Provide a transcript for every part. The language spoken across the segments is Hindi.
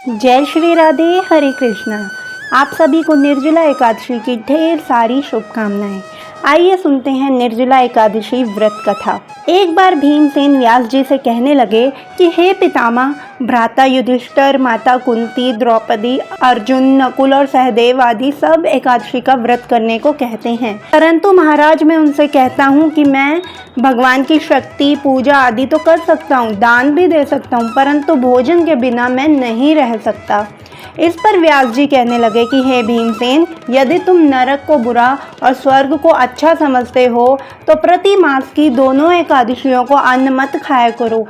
जय श्री राधे, हरे कृष्णा। आप सभी को निर्जला एकादशी की ढेर सारी शुभकामनाएं। आइए सुनते हैं निर्जला एकादशी व्रत कथा। एक बार भीमसेन व्यास जी से कहने लगे कि हे पितामह, भ्राता युधिष्ठिर, माता कुंती, द्रौपदी, अर्जुन, नकुल और सहदेव आदि सब एकादशी का व्रत करने को कहते हैं, परंतु महाराज मैं उनसे कहता हूँ कि मैं भगवान की शक्ति, पूजा आदि तो कर सकता हूँ, दान भी दे सकता हूँ, परंतु भोजन के बिना मैं नहीं रह सकता। इस पर व्यास जी कहने लगे कि हे भीमसेन, यदि तुम नरक को बुरा और स्वर्ग को अच्छा समझते हो तो प्रति मास की दोनों एकादशियों को अन्न मत खाया करो।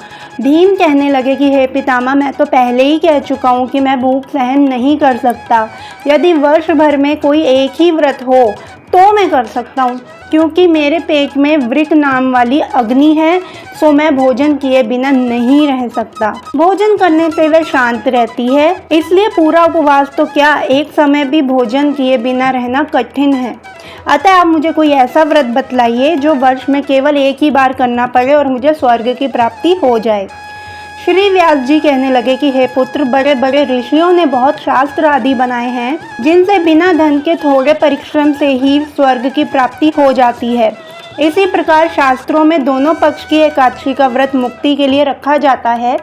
भीम कहने लगे कि हे पितामह, मैं तो पहले ही कह चुका हूँ कि मैं भूख सहन नहीं कर सकता। यदि वर्ष भर में कोई एक ही व्रत हो तो मैं कर सकता हूँ, क्योंकि मेरे पेट में वृक नाम वाली अग्नि है, सो मैं भोजन किए बिना नहीं रह सकता। भोजन करने से वह शांत रहती है, इसलिए पूरा उपवास तो क्या, एक समय भी भोजन किए बिना रहना कठिन है। अतः आप मुझे कोई ऐसा व्रत बतलाइए जो वर्ष में केवल एक ही बार करना पड़े और मुझे स्वर्ग की प्राप्ति हो जाए। श्री व्यास जी कहने लगे कि हे पुत्र, बड़े बड़े ऋषियों ने बहुत शास्त्र आदि बनाए हैं जिनसे बिना धन के थोड़े परिश्रम से ही स्वर्ग की प्राप्ति हो जाती है। इसी प्रकार शास्त्रों में दोनों पक्ष की एकादशी का व्रत मुक्ति के लिए रखा जाता है।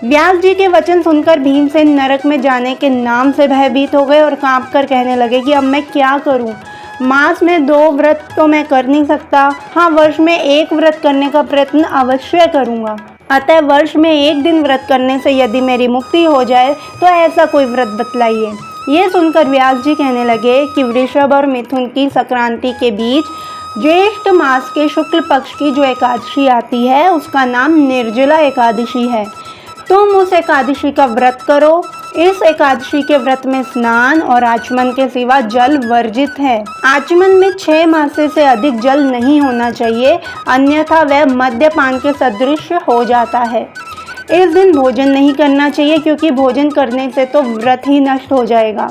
व्यास जी के वचन सुनकर भीमसेन नरक में जाने के नाम से भयभीत हो गए और कांप कर कहने लगे कि अब मैं क्या करूं? मास में 2 व्रत तो मैं कर नहीं सकता, हाँ वर्ष में 1 व्रत करने का प्रयत्न अवश्य करूंगा। अतः वर्ष में 1 दिन व्रत करने से यदि मेरी मुक्ति हो जाए तो ऐसा कोई व्रत बतलाइए। ये सुनकर व्यास जी कहने लगे कि वृषभ और मिथुन की संक्रांति के बीच ज्येष्ठ मास के शुक्ल पक्ष की जो एकादशी आती है उसका नाम निर्जला एकादशी है। तुम उस एकादशी का व्रत करो। इस एकादशी के व्रत में स्नान और आचमन के सिवा जल वर्जित है। आचमन में 6 मासे से अधिक जल नहीं होना चाहिए, अन्यथा वह मद्यपान के सदृश हो जाता है। इस दिन भोजन नहीं करना चाहिए, क्योंकि भोजन करने से तो व्रत ही नष्ट हो जाएगा।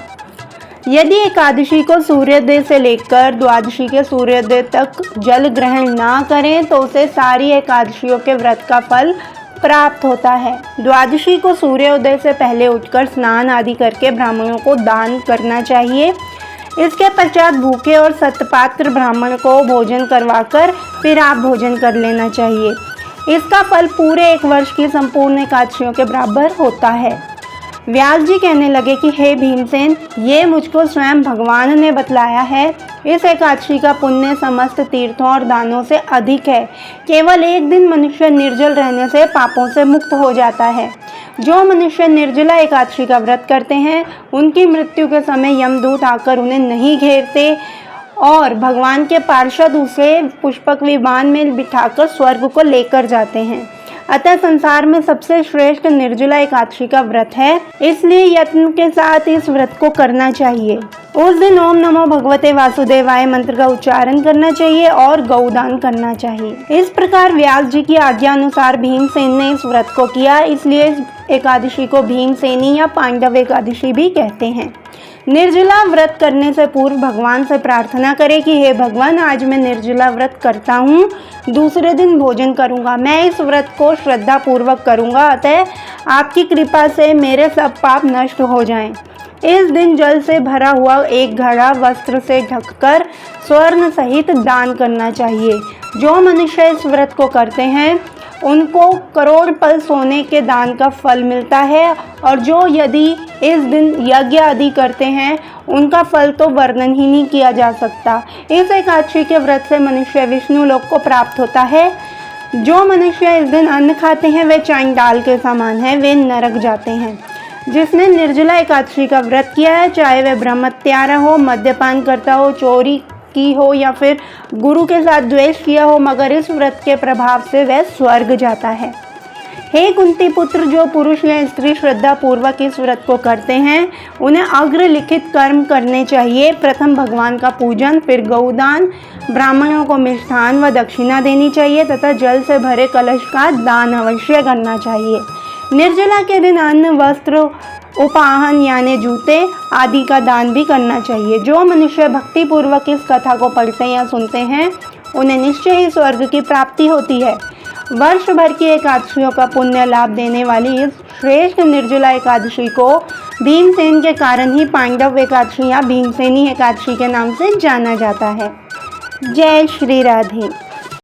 यदि एकादशी को सूर्योदय से लेकर द्वादशी के सूर्योदय तक जल ग्रहण ना करें तो उसे सारी एकादशियों के व्रत का फल प्राप्त होता है। द्वादशी को सूर्योदय से पहले उठकर स्नान आदि करके ब्राह्मणों को दान करना चाहिए। इसके पश्चात भूखे और सतपात्र ब्राह्मण को भोजन करवाकर फिर आप भोजन कर लेना चाहिए। इसका फल पूरे 1 वर्ष की संपूर्ण एकादशियों के बराबर होता है। व्यास जी कहने लगे कि हे भीमसेन, ये मुझको स्वयं भगवान ने बतलाया है। इस एकादशी का पुण्य समस्त तीर्थों और दानों से अधिक है। केवल 1 दिन मनुष्य निर्जल रहने से पापों से मुक्त हो जाता है। जो मनुष्य निर्जला एकादशी का व्रत करते हैं उनकी मृत्यु के समय यमदूत आकर उन्हें नहीं घेरते और भगवान के पार्षद उसे पुष्पक विमान में बिठाकर स्वर्ग को लेकर जाते हैं। अतः संसार में सबसे श्रेष्ठ निर्जला एकादशी का व्रत है, इसलिए यत्न के साथ इस व्रत को करना चाहिए। उस दिन ओम नमो भगवते वासुदेवाय मंत्र का उच्चारण करना चाहिए और गौदान करना चाहिए। इस प्रकार व्यास जी की आज्ञा अनुसार भीमसेन ने इस व्रत को किया, इसलिए एकादशी को भीमसेनी या पांडव एकादशी भी कहते हैं। निर्जला व्रत करने से पूर्व भगवान से प्रार्थना करें कि हे भगवान, आज मैं निर्जला व्रत करता हूँ, दूसरे दिन भोजन करूँगा। मैं इस व्रत को श्रद्धा पूर्वक करूँगा, अतः आपकी कृपा से मेरे सब पाप नष्ट हो जाएं। इस दिन जल से भरा हुआ 1 घड़ा वस्त्र से ढककर स्वर्ण सहित दान करना चाहिए। जो मनुष्य इस व्रत को करते हैं उनको करोड़ पल सोने के दान का फल मिलता है, और जो यदि इस दिन यज्ञ आदि करते हैं उनका फल तो वर्णन ही नहीं किया जा सकता। इस एकादशी के व्रत से मनुष्य विष्णु लोक को प्राप्त होता है। जो मनुष्य इस दिन अन्न खाते हैं वे चांडाल के समान है, वे नरक जाते हैं। जिसने निर्जला एकादशी का व्रत किया है, चाहे वह ब्रह्मत्यारा हो, मद्यपान करता हो, चोरी की हो या फिर गुरु के साथ द्वेष किया हो, मगर इस व्रत के प्रभाव से वह स्वर्ग जाता है। हे कुंती पुत्र, जो पुरुष या स्त्री श्रद्धा पूर्वक इस व्रत को करते हैं उन्हें अग्रलिखित कर्म करने चाहिए। प्रथम भगवान का पूजन, फिर गौदान, ब्राह्मणों को मिष्ठान व दक्षिणा देनी चाहिए तथा जल से भरे कलश का दान अवश्य करना चाहिए। निर्जला के दिन अन्न, वस्त्र, उपाहन यानी जूते आदि का दान भी करना चाहिए। जो मनुष्य भक्ति पूर्वक इस कथा को पढ़ते या सुनते हैं उन्हें निश्चय ही स्वर्ग की प्राप्ति होती है। वर्ष भर की एकादशियों का पुण्य लाभ देने वाली इस श्रेष्ठ निर्जला एकादशी को भीमसेन के कारण ही पांडव एकादशी या भीमसेनी एकादशी के नाम से जाना जाता है। जय श्री राधे।